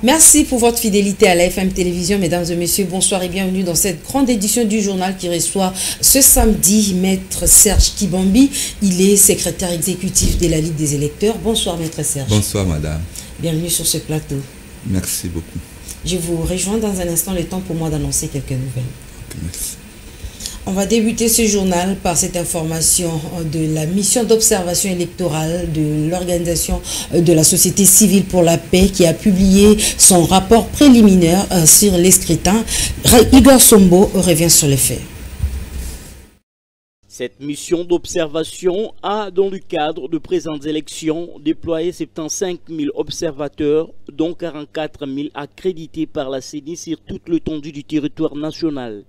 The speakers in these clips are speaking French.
Merci pour votre fidélité à la FM Télévision, mesdames et messieurs. Bonsoir et bienvenue dans cette grande édition du journal qui reçoit ce samedi Maître Serge Kibambi. Il est secrétaire exécutif de la Ligue des électeurs. Bonsoir Maître Serge. Bonsoir madame. Bienvenue sur ce plateau. Merci beaucoup. Je vous rejoins dans un instant, le temps pour moi d'annoncer quelques nouvelles. Okay, merci. On va débuter ce journal par cette information de la mission d'observation électorale de l'organisation de la société civile pour la paix qui a publié son rapport préliminaire sur les scrutins. Igor Sombo revient sur les faits. Cette mission d'observation a, dans le cadre de présentes élections, déployé 75 000 observateurs, dont 44 000 accrédités par la CENI sur toute l'étendue du territoire national.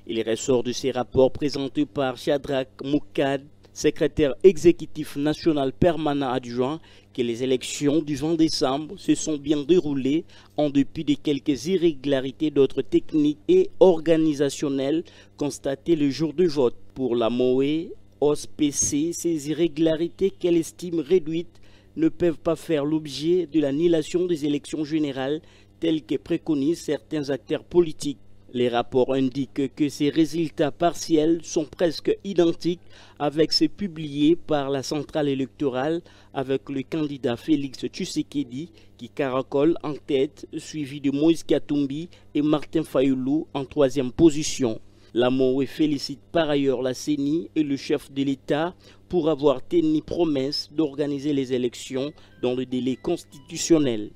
Il ressort de ces rapports présentés par Shadrach Moukad, secrétaire exécutif national permanent adjoint, que les élections du 20 décembre se sont bien déroulées en dépit de quelques irrégularités d'ordre technique et organisationnel constatées le jour du vote. Pour la MOE, OSPC, ces irrégularités qu'elle estime réduites ne peuvent pas faire l'objet de l'annulation des élections générales telles que préconisent certains acteurs politiques. Les rapports indiquent que ces résultats partiels sont presque identiques avec ceux publiés par la centrale électorale avec le candidat Félix Tshisekedi qui caracole en tête, suivi de Moïse Katumbi et Martin Fayoulou en troisième position. La MOE félicite par ailleurs la CENI et le chef de l'État pour avoir tenu promesse d'organiser les élections dans le délai constitutionnel.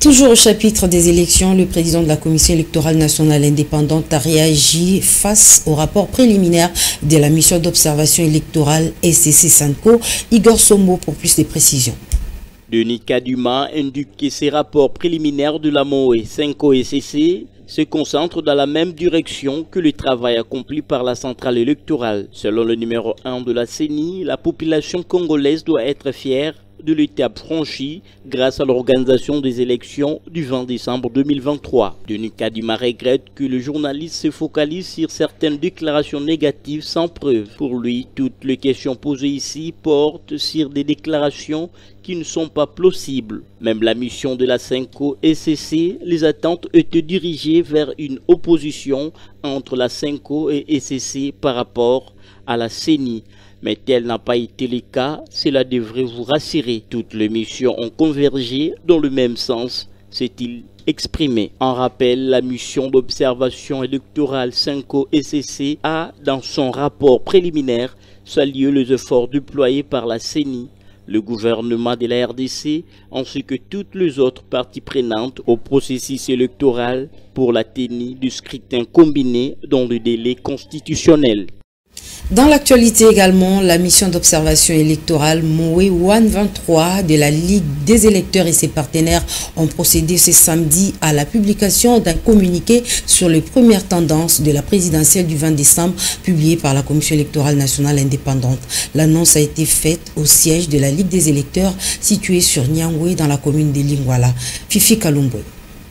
Toujours au chapitre des élections, le président de la Commission électorale nationale indépendante a réagi face au rapport préliminaire de la mission d'observation électorale SCC-SENCO. Igor Sombo pour plus de précisions. Denis Kaduma indique que ces rapports préliminaires de la MOE, SENCO et SCC se concentrent dans la même direction que le travail accompli par la centrale électorale. Selon le numéro 1 de la CENI, la population congolaise doit être fière de l'étape franchie grâce à l'organisation des élections du 20 décembre 2023. Denis Kaduma regrette que le journaliste se focalise sur certaines déclarations négatives sans preuve. Pour lui, toutes les questions posées ici portent sur des déclarations qui ne sont pas plausibles. Même la mission de la SENCO et SCC, les attentes étaient dirigées vers une opposition entre la SENCO et SCC par rapport à la CENI. Mais tel n'a pas été le cas, cela devrait vous rassurer. Toutes les missions ont convergé dans le même sens, s'est-il exprimé. En rappel, la mission d'observation électorale SENCO-SCC a, dans son rapport préliminaire, salué les efforts déployés par la CENI, le gouvernement de la RDC, ainsi que toutes les autres parties prenantes au processus électoral pour la tenue du scrutin combiné dans le délai constitutionnel. Dans l'actualité également, la mission d'observation électorale MOE 123 de la Ligue des électeurs et ses partenaires ont procédé ce samedi à la publication d'un communiqué sur les premières tendances de la présidentielle du 20 décembre publié par la Commission électorale nationale indépendante. L'annonce a été faite au siège de la Ligue des électeurs situé sur Nyangwe dans la commune de Lingwala. Fifi Kalumbo.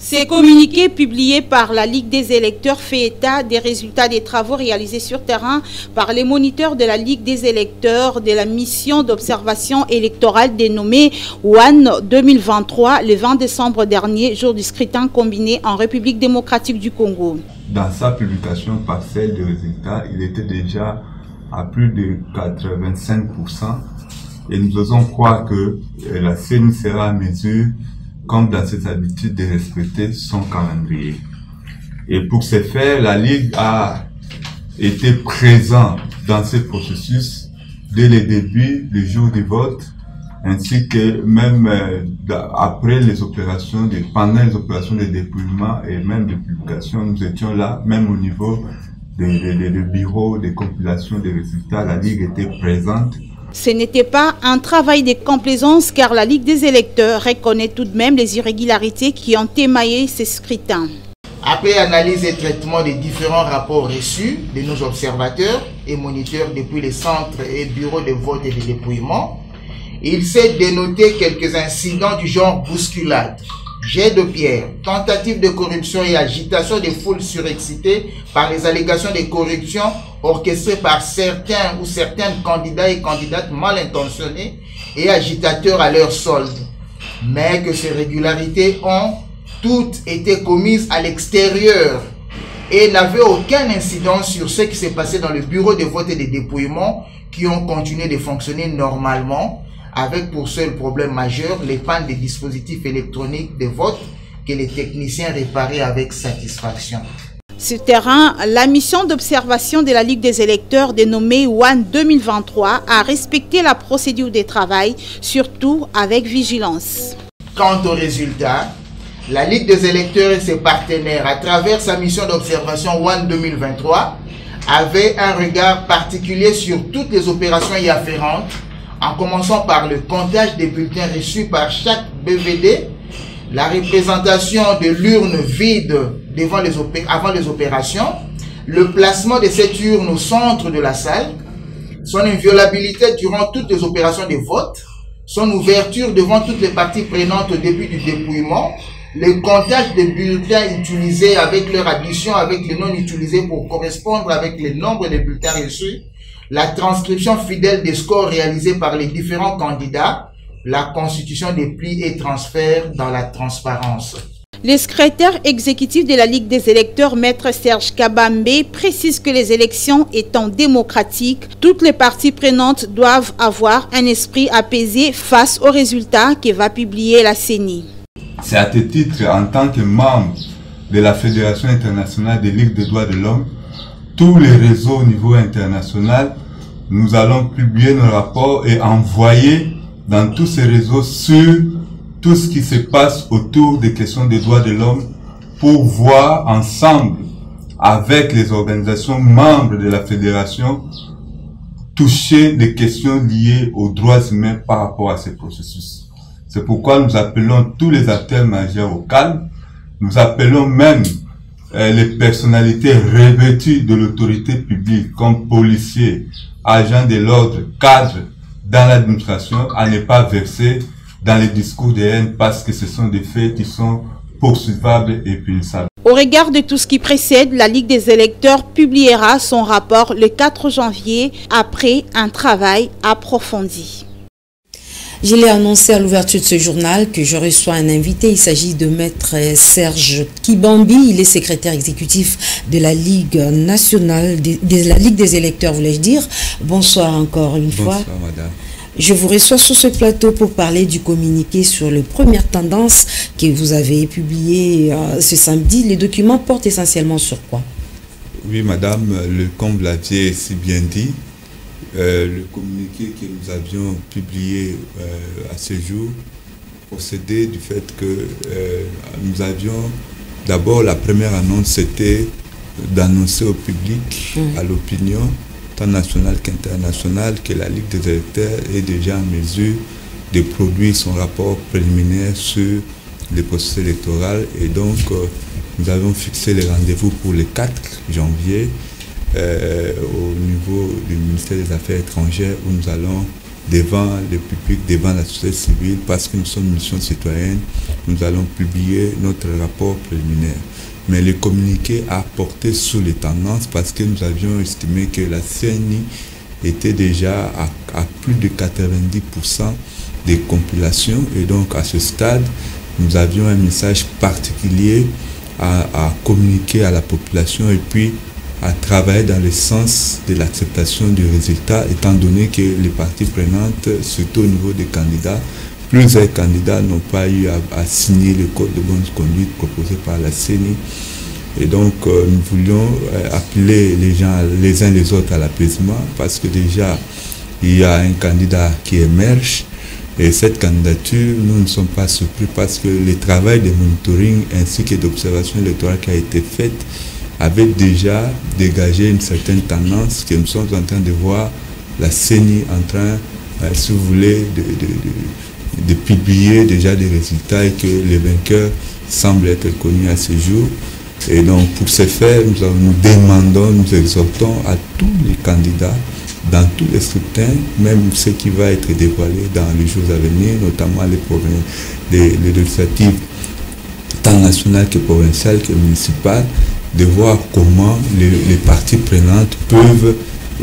Ces communiqués publiés par la Ligue des électeurs fait état des résultats des travaux réalisés sur terrain par les moniteurs de la Ligue des électeurs de la mission d'observation électorale dénommée ONE 2023 le 20 décembre dernier, jour du scrutin combiné en République démocratique du Congo. Dans sa publication partielle des résultats, il était déjà à plus de 85% et nous osons croire que la CENI sera à mesure, comme dans ses habitudes, de respecter son calendrier. Et pour ce faire, la Ligue a été présente dans ce processus dès le début, le jour du vote, ainsi que même après les opérations, pendant les opérations de dépouillement et même de publication, nous étions là, même au niveau des bureaux de compilation des résultats, la Ligue était présente. Ce n'était pas un travail de complaisance car la Ligue des électeurs reconnaît tout de même les irrégularités qui ont émaillé ces scrutins. Après analyse et traitement des différents rapports reçus de nos observateurs et moniteurs depuis les centres et bureaux de vote et de dépouillement, il s'est dénoté quelques incidents du genre bousculade, jet de pierre, tentative de corruption et agitation des foules surexcitées par les allégations de corruption orchestrées par certains ou certaines candidats et candidates mal intentionnés et agitateurs à leur solde. mais que ces régularités ont toutes été commises à l'extérieur et n'avaient aucun incidence sur ce qui s'est passé dans le bureau de vote et de dépouillement qui ont continué de fonctionner normalement avec pour seul problème majeur les pannes des dispositifs électroniques de vote que les techniciens réparaient avec satisfaction. Sur terrain, la mission d'observation de la Ligue des électeurs dénommée WAN 2023 a respecté la procédure de travail, surtout avec vigilance. Quant aux résultats, la Ligue des électeurs et ses partenaires, à travers sa mission d'observation WAN 2023, avaient un regard particulier sur toutes les opérations y afférentes, en commençant par le comptage des bulletins reçus par chaque BVD, la représentation de l'urne vide avant les opérations, le placement de cette urne au centre de la salle, son inviolabilité durant toutes les opérations de vote, son ouverture devant toutes les parties prenantes au début du dépouillement, le comptage des bulletins utilisés avec leur addition avec les non utilisés pour correspondre avec le nombre de bulletins reçus, la transcription fidèle des scores réalisés par les différents candidats, la constitution des plis et transferts dans la transparence. Le secrétaire exécutif de la Ligue des électeurs, Maître Serge Kabambe, précise que les élections étant démocratiques, toutes les parties prenantes doivent avoir un esprit apaisé face aux résultats que va publier la CENI. C'est à ce titre, en tant que membre de la Fédération internationale des Ligues des droits de l'homme, tous les réseaux au niveau international, nous allons publier nos rapports et envoyer dans tous ces réseaux sur tout ce qui se passe autour des questions des droits de l'homme pour voir ensemble avec les organisations membres de la fédération toucher les questions liées aux droits humains par rapport à ces processus. C'est pourquoi nous appelons tous les acteurs majeurs au calme. Nous appelons même les personnalités revêtues de l'autorité publique comme policiers, agents de l'ordre, cadres dans l'administration à ne pas verser dans les discours de haine parce que ce sont des faits qui sont poursuivables et punissables. Au regard de tout ce qui précède, la Ligue des électeurs publiera son rapport le 4 janvier après un travail approfondi. Je l'ai annoncé à l'ouverture de ce journal que je reçois un invité. Il s'agit de Maître Serge Kabambe. Il est secrétaire exécutif de la Ligue nationale, de la Ligue des électeurs, voulais-je dire. Bonsoir encore une fois. Bonsoir, madame. Je vous reçois sur ce plateau pour parler du communiqué sur les premières tendances que vous avez publié ce samedi. Les documents portent essentiellement sur quoi? Oui, madame, comme vous l'aviez si bien dit, le communiqué que nous avions publié à ce jour procédait du fait que nous avions d'abord la première annonce, c'était d'annoncer au public, à l'opinion, tant nationale qu'internationale, que la Ligue des électeurs est déjà en mesure de produire son rapport préliminaire sur le processus électoral. Et donc, nous avons fixé les rendez-vous pour le 4 janvier au niveau du ministère des Affaires étrangères où nous allons devant le public, devant la société civile, parce que nous sommes une mission citoyenne, nous allons publier notre rapport préliminaire. Mais le communiqué a porté sur les tendances parce que nous avions estimé que la CENI était déjà à plus de 90% des compilations. Et donc à ce stade, nous avions un message particulier à communiquer à la population et puis à travailler dans le sens de l'acceptation du résultat, étant donné que les parties prenantes, surtout au niveau des candidats, plusieurs candidats n'ont pas eu à signer le code de bonne conduite proposé par la CENI. Et donc, nous voulions appeler les gens, les uns les autres à l'apaisement, parce que déjà, il y a un candidat qui émerge. Et cette candidature, nous ne sommes pas surpris parce que le travail de monitoring ainsi que d'observation électorale qui a été fait avait déjà dégagé une certaine tendance que nous sommes en train de voir la CENI en train, si vous voulez, de publier déjà des résultats et que les vainqueurs semblent être connus à ce jour. Et donc, pour ce faire, nous demandons, nous exhortons à tous les candidats dans tous les scrutins, même ce qui va être dévoilé dans les jours à venir, notamment les législatives tant nationales que provinciales que municipales, de voir comment les parties prenantes peuvent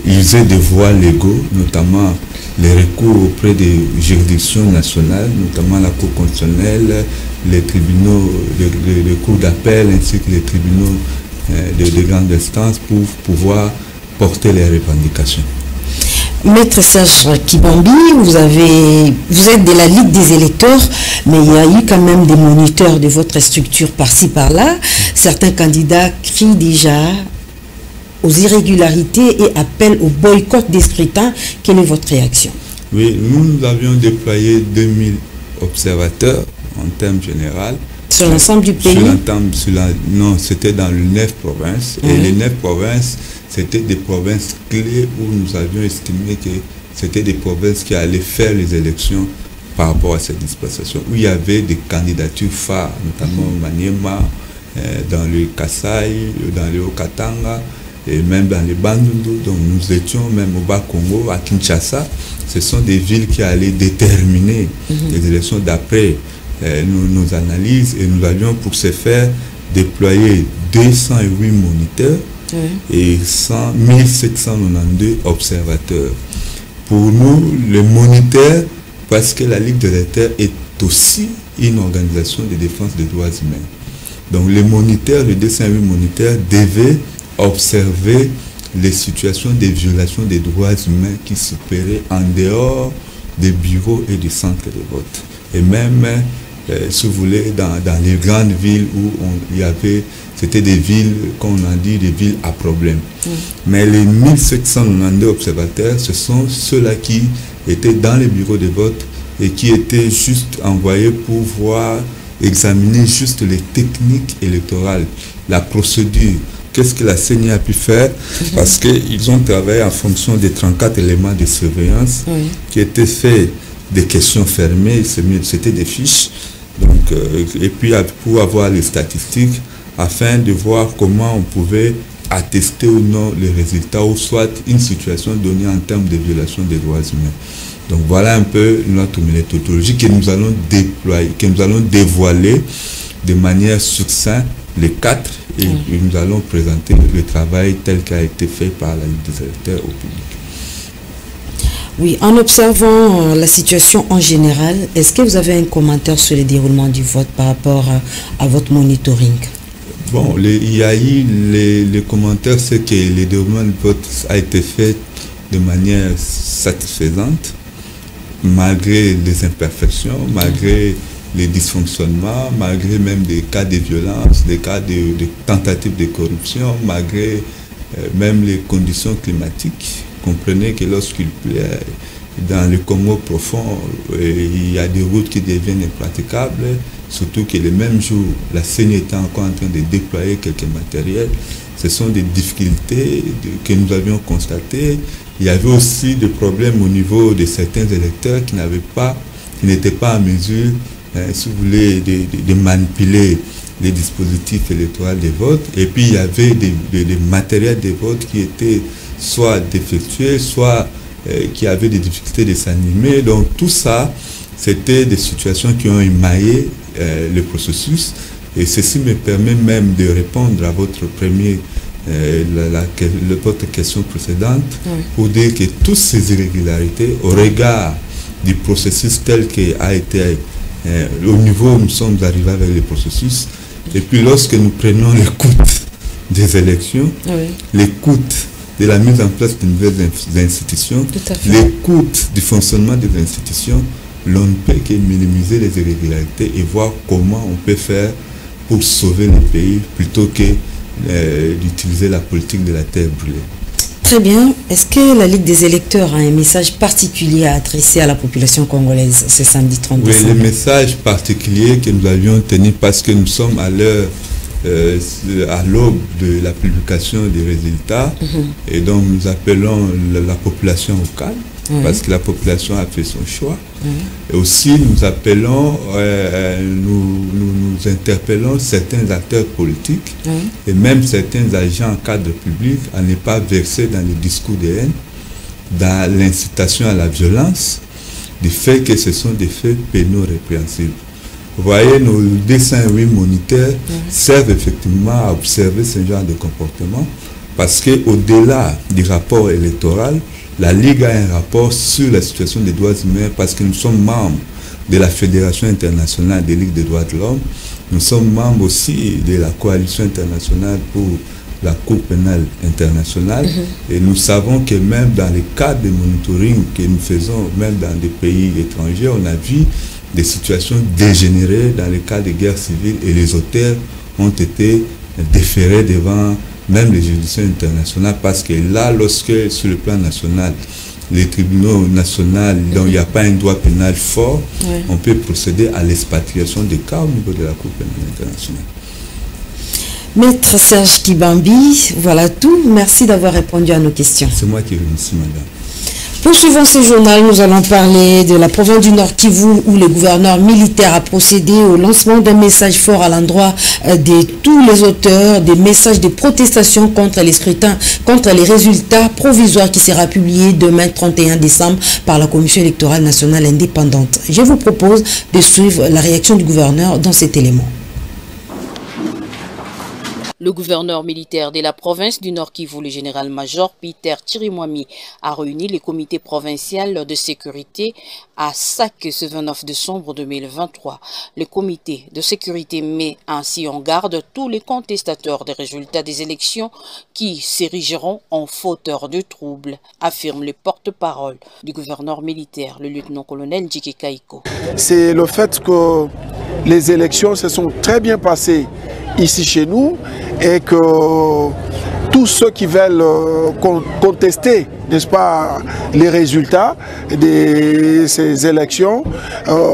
user des voies légaux, notamment les recours auprès des juridictions nationales, notamment la Cour constitutionnelle, les tribunaux, les cours d'appel ainsi que les tribunaux de grande instance pour pouvoir porter les revendications. Maître Serge Kibambi, vous êtes de la Ligue des électeurs, mais il y a eu quand même des moniteurs de votre structure par-ci par-là. Certains candidats crient déjà aux irrégularités et appellent au boycott des scrutins. Quelle est votre réaction? Oui, nous avions déployé 2000 observateurs en termes généraux. Sur l'ensemble du pays? Non, c'était dans les 9 provinces. Et les 9 provinces, c'était des provinces clés où nous avions estimé que c'était des provinces qui allaient faire les élections par rapport à cette dispensation, où il y avait des candidatures phares, notamment au Maniema, dans le Kasaï, dans le Haut-Katanga, et même dans les Bandundu. Donc nous étions même au Bas-Congo, à Kinshasa. Ce sont des villes qui allaient déterminer les élections d'après nos analyses, et nous avions pour ce faire déployé 208 moniteurs et 1792 observateurs. Pour nous, les moniteurs, parce que la Ligue des électeurs est aussi une organisation de défense des droits humains. Donc les moniteurs, les 208 moniteurs devaient observer les situations de violations des droits humains qui s'opéraient en dehors des bureaux et des centres de vote. Et même, si vous voulez, dans les grandes villes où il y avait, c'était des villes, comme on a dit, des villes à problème. Mais les 1792 observateurs, ce sont ceux-là qui étaient dans les bureaux de vote et qui étaient juste envoyés pour voir, examiner juste les techniques électorales, la procédure. Qu'est-ce que la CENI a pu faire? Parce qu'ils ont travaillé en fonction des 34 éléments de surveillance qui étaient faits des questions fermées, c'était des fiches. Donc, et puis pour avoir les statistiques, afin de voir comment on pouvait attester ou non les résultats, ou soit une situation donnée en termes de violation des droits humains. Donc voilà un peu notre méthodologie que nous allons déployer, que nous allons dévoiler de manière succincte les 4, et nous allons présenter le travail tel qu'a été fait par la Ligue des électeurs au public. Oui, en observant la situation en général, est-ce que vous avez un commentaire sur le déroulement du vote par rapport à votre monitoring? Bon, il y a eu les commentaires, c'est que le déroulement du vote a été fait de manière satisfaisante, malgré les imperfections, malgré les dysfonctionnements, malgré même des cas de violence, des cas de tentatives de corruption, malgré même les conditions climatiques. Comprenez que lorsqu'il plaît dans le Congo profond, il y a des routes qui deviennent impraticables, surtout que le même jour, la CENI était encore en train de déployer quelques matériels. Ce sont des difficultés que nous avions constatées. Il y avait aussi des problèmes au niveau de certains électeurs qui n'étaient pas en mesure, si vous voulez, de manipuler les dispositifs électoraux de vote. Et puis il y avait des matériels de vote qui étaient soit défectueux, soit qui avaient des difficultés de s'animer. Donc tout ça, c'était des situations qui ont émaillé le processus. Et ceci me permet même de répondre à votre votre question précédente, pour dire que toutes ces irrégularités, au regard du processus tel qu'il a été, au niveau où nous sommes arrivés avec le processus, et puis lorsque nous prenons les coûts des élections, les coûts de la mise en place de nouvelles institutions, les coûts du fonctionnement des institutions, l'on ne peut que minimiser les irrégularités et voir comment on peut faire pour sauver le pays plutôt que d'utiliser la politique de la terre brûlée. Très bien. Est-ce que la Ligue des électeurs a un message particulier à adresser à la population congolaise ce samedi 30 décembre? Oui, le message particulier que nous avions tenu, parce que nous sommes à l'heure, à l'aube de la publication des résultats, et donc nous appelons la population au calme, parce que la population a fait son choix. Et aussi nous appelons, nous interpellons certains acteurs politiques et même certains agents en cadre public à ne pas verser dans les discours de haine, dans l'incitation à la violence, du fait que ce sont des faits pénaux répréhensibles. Vous voyez, nos 208 moniteurs servent effectivement à observer ce genre de comportement, parce qu'au-delà du rapport électoral, la Ligue a un rapport sur la situation des droits humains parce que nous sommes membres de la Fédération internationale des ligues des droits de l'homme. Nous sommes membres aussi de la Coalition internationale pour la Cour pénale internationale. Et nous savons que même dans les cadres de monitoring que nous faisons, même dans des pays étrangers, on a vu des situations dégénérées dans les cas de guerre civile et les auteurs ont été déférés devant même les juridictions internationales parce que là, lorsque sur le plan national, les tribunaux nationaux, dont il n'y a pas un droit pénal fort, on peut procéder à l'expatriation des cas au niveau de la Cour pénale internationale. Maître Serge Kibambi, voilà tout. Merci d'avoir répondu à nos questions. C'est moi qui remercie, madame. Poursuivant ce journal, nous allons parler de la province du Nord Kivu où le gouverneur militaire a procédé au lancement d'un message fort à l'endroit de tous les auteurs des messages de protestation contre les scrutins, contre les résultats provisoires qui sera publié demain 31 décembre par la Commission électorale nationale indépendante. Je vous propose de suivre la réaction du gouverneur dans cet élément. Le gouverneur militaire de la province du Nord Kivu, le général-major Peter Chirimwami, a réuni le comité provincial de sécurité à Sake ce 29 décembre 2023. Le comité de sécurité met ainsi en garde tous les contestateurs des résultats des élections qui s'érigeront en fauteurs de troubles, affirme le porte-parole du gouverneur militaire, le lieutenant-colonel Ndjike Kaiko. C'est le fait que les élections se sont très bien passées ici chez nous et que tous ceux qui veulent contester, n'est-ce pas, les résultats de ces élections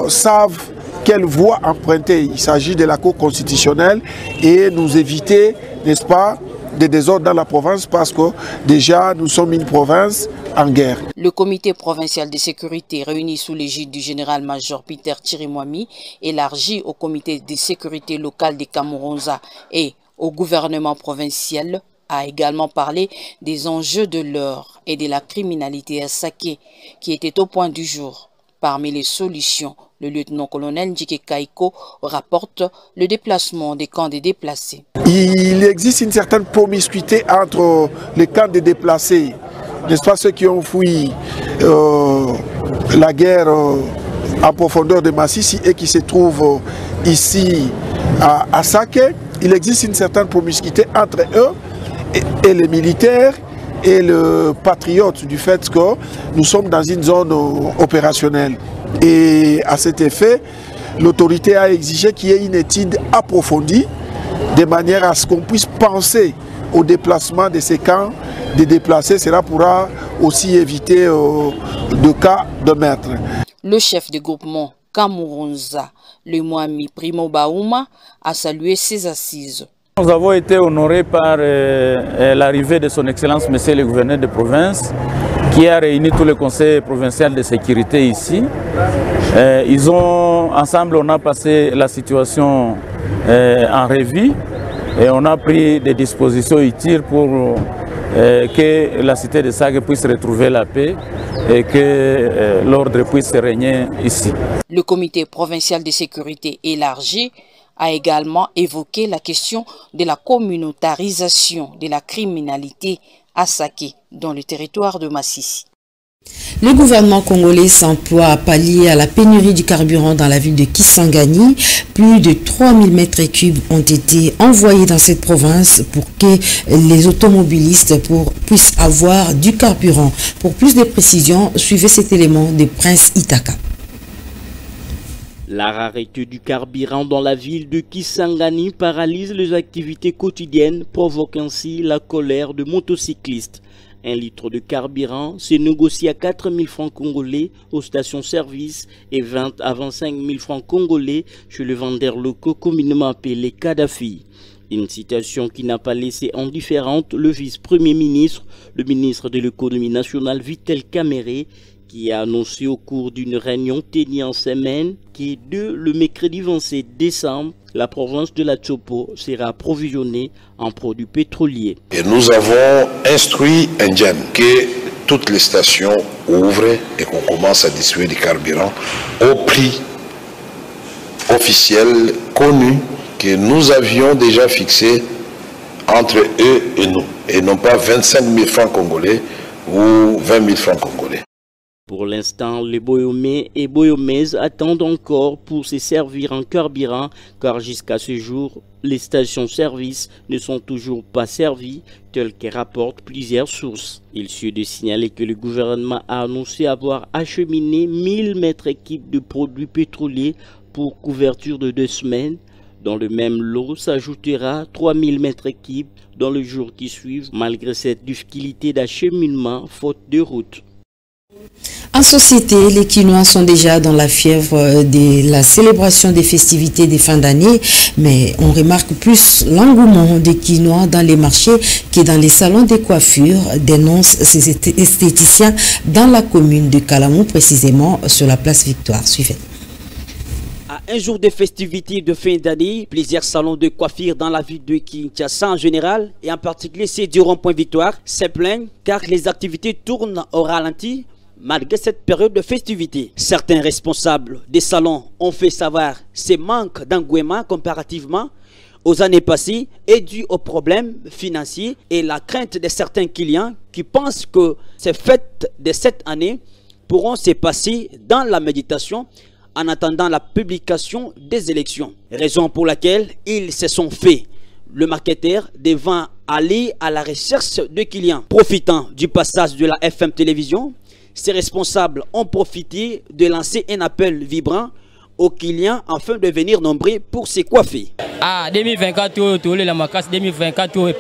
savent quelle voie emprunter. Il s'agit de la Cour constitutionnelle et nous éviter, n'est-ce pas, des désordres dans la province parce que déjà nous sommes une province en guerre. Le comité provincial de sécurité réuni sous l'égide du général-major Peter Chirimwami, élargi au comité de sécurité locale de Kamuronza et au gouvernement provincial, a également parlé des enjeux de l'heure et de la criminalité à Sake qui étaient au point du jour. Parmi les solutions, le lieutenant-colonel Ndjike Kaiko rapporte le déplacement des camps des déplacés. Il existe une certaine promiscuité entre les camps des déplacés, n'est-ce pas, ceux qui ont fui la guerre en profondeur de Massissi et qui se trouvent ici à Sake. Il existe une certaine promiscuité entre eux et les militaires et le patriote du fait que nous sommes dans une zone opérationnelle. Et à cet effet, l'autorité a exigé qu'il y ait une étude approfondie de manière à ce qu'on puisse penser au déplacement de ces camps des déplacés. Cela pourra aussi éviter de cas de meurtre. Le chef du groupement Kamuronza, le Mwami Primo Baouma, a salué ces assises. Nous avons été honorés par l'arrivée de son Excellence Monsieur le gouverneur de province qui a réuni tout le conseil provincial de sécurité ici. Ensemble, on a passé la situation en revue et on a pris des dispositions utiles pour que la cité de Sake puisse retrouver la paix et que l'ordre puisse régner ici. Le comité provincial de sécurité élargi a également évoqué la question de la communautarisation de la criminalité à Sake dans le territoire de Massissi. Le gouvernement congolais s'emploie à pallier à la pénurie du carburant dans la ville de Kisangani. Plus de 3000 mètres cubes ont été envoyés dans cette province pour que les automobilistes puissent avoir du carburant. Pour plus de précisions, suivez cet élément de Prince Itaka. La rareté du carburant dans la ville de Kisangani paralyse les activités quotidiennes, provoquant ainsi la colère de motocyclistes. 1 litre de carburant se négocie à 4 000 francs congolais aux stations-service et 20 à 25 000 francs congolais chez le vendeur locaux communément appelé Kadhafi. Une situation qui n'a pas laissé indifférente le vice-premier ministre, le ministre de l'économie nationale Vital Kamerhe, qui a annoncé au cours d'une réunion tenue en semaine que le mercredi 27 décembre, la province de la Tchopo sera approvisionnée en produits pétroliers. Et nous avons instruit Indien que toutes les stations ouvrent et qu'on commence à distribuer du carburant au prix officiel connu que nous avions déjà fixé entre eux et nous. Et non pas 25 000 francs congolais, ou 20 000 francs congolais. Pour l'instant, les Boyomais et Boyomaises attendent encore pour se servir en carburant, car jusqu'à ce jour, les stations-service ne sont toujours pas servies, telles que rapportent plusieurs sources. Il suffit de signaler que le gouvernement a annoncé avoir acheminé 1000 mètres cubes de produits pétroliers pour couverture de 2 semaines. Dans le même lot s'ajoutera 3000 mètres cubes dans les jours qui suivent, malgré cette difficulté d'acheminement faute de route. En société, les Quinois sont déjà dans la fièvre de la célébration des festivités des fins d'année, mais on remarque plus l'engouement des Quinois dans les marchés que dans les salons de coiffure, dénoncent ces esthéticiens dans la commune de Kalamou, précisément sur la place Victoire. Suivez. À un jour de festivités de fin d'année, plusieurs salons de coiffure dans la ville de Kinshasa en général, et en particulier ceux du rond-point Victoire, se plaignent car les activités tournent au ralenti malgré cette période de festivités. Certains responsables des salons ont fait savoir ce manque d'engouement comparativement aux années passées est dû aux problèmes financiers et la crainte de certains clients qui pensent que ces fêtes de cette année pourront se passer dans la méditation en attendant la publication des élections. Raison pour laquelle ils se sont fait le marketeur devant aller à la recherche de clients. Profitant du passage de la FM télévision, ces responsables ont profité de lancer un appel vibrant aux clients afin de venir nombreux pour se coiffer. Ah, 2024, tout le macasse 2024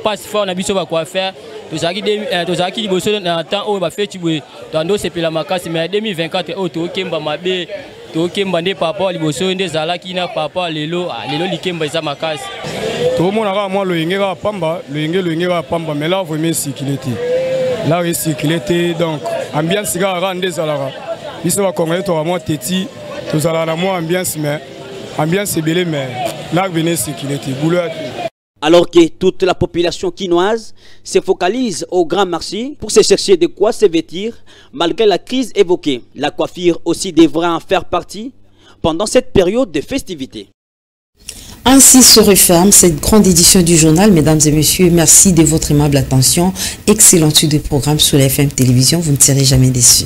passe fort na biso ba coiffeur. Tozaki liboso na temps o ba fait tibwe. Tando c'est la macasse mais 2024 o to kemba mabe. To kemba nde papa liboso nde zalaki na papa lelo likemba za macasse. To mona ka moi loyenge ka pamba, loyenge ka pamba mais là vraiment sécurité. Là recyclé donc ambiance ga rande zalaka. Biso ba congolais to moi teti. Tout ça là, moi ambiance mais ambiance c'est belé mais là venez sécurité boulot. Alors que toute la population quinoise se focalise au grand marché pour se chercher de quoi se vêtir malgré la crise évoquée, la coiffure aussi devra en faire partie pendant cette période de festivités. Ainsi se referme cette grande édition du journal. Mesdames et messieurs, merci de votre aimable attention. Excellente suite de programme sur la FM Télévision. Vous ne serez jamais déçus.